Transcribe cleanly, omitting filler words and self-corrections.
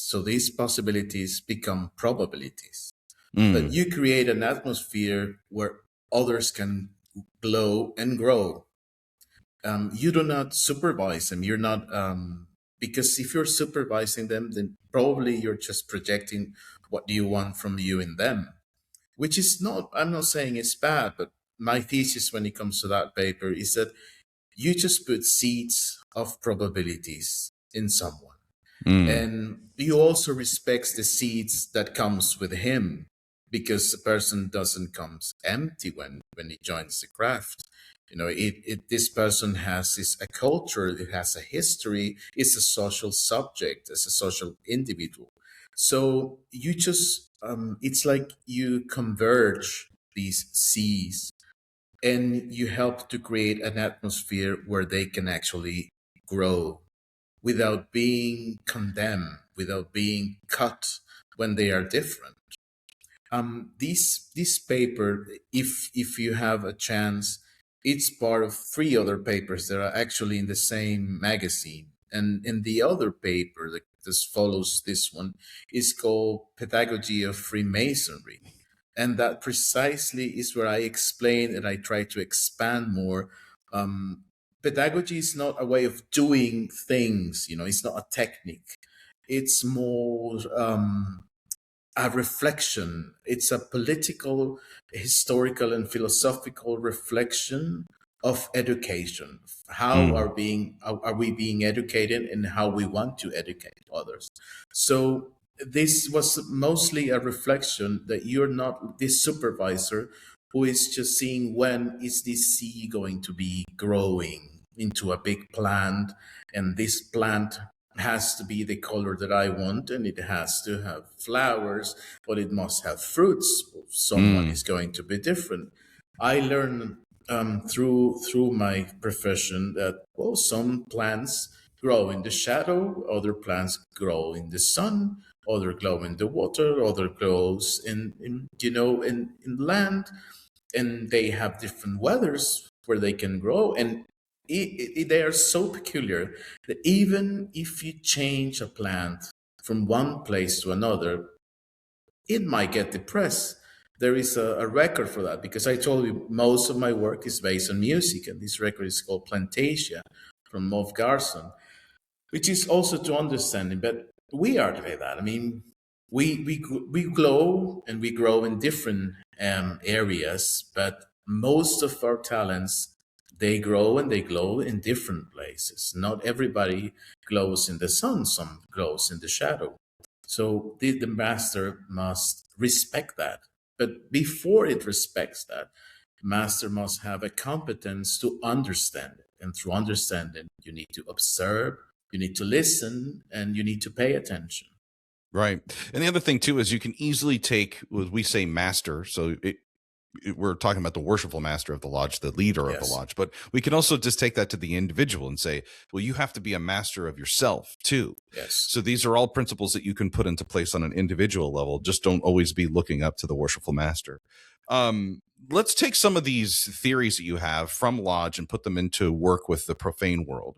So these possibilities become probabilities. But Mm. you create an atmosphere where others can glow and grow. You do not supervise them. You're not, because if you're supervising them, then probably you're just projecting what do you want from you in them, which is not, I'm not saying it's bad, but my thesis when it comes to that paper is that you just put seeds of probabilities in someone. Mm. And you also respect the seeds that comes with him, because the person doesn't comes empty when he joins the craft. This person a culture, it has a history, it's a social subject, it's a social individual. So you just it's like you converge these seeds, and you help to create an atmosphere where they can actually grow without being condemned, without being cut when they are different. This paper, if you have a chance, it's part of three other papers that are actually in the same magazine. And in the other paper that just follows this one is called Pedagogy of Freemasonry. And that precisely is where I explain and I try to expand more. Pedagogy is not a way of doing things, it's not a technique. It's more a reflection. It's a political, historical, and philosophical reflection of education. How Mm. are we being educated, and how we want to educate others? So this was mostly a reflection that you're not this supervisor who is just seeing when is this seed going to be growing into a big plant, and this plant has to be the color that I want, and it has to have flowers, but it must have fruits. Someone is going to be different. I learned through my profession that some plants grow in the shadow, other plants grow in the sun, other grow in the water, other grows in land, and they have different weathers where they can grow, and they are so peculiar that even if you change a plant from one place to another, it might get depressed. There is a record for that, because I told you most of my work is based on music, and this record is called Plantasia from Mauve Garson, which is also to understanding. But we are like that. I mean, we glow and we grow in different areas, but most of our talents, they grow and they glow in different places. Not everybody glows in the sun; some glows in the shadow. So the master must respect that. But before it respects that, master must have a competence to understand it. And through understanding, you need to observe, you need to listen, and you need to pay attention. Right. And the other thing too is you can easily take what we say master. So we're talking about the worshipful master of the lodge, the leader of the lodge, but we can also just take that to the individual and say, well, you have to be a master of yourself too. Yes. So these are all principles that you can put into place on an individual level. Just don't always be looking up to the worshipful master. Let's take some of these theories that you have from lodge and put them into work with the profane world.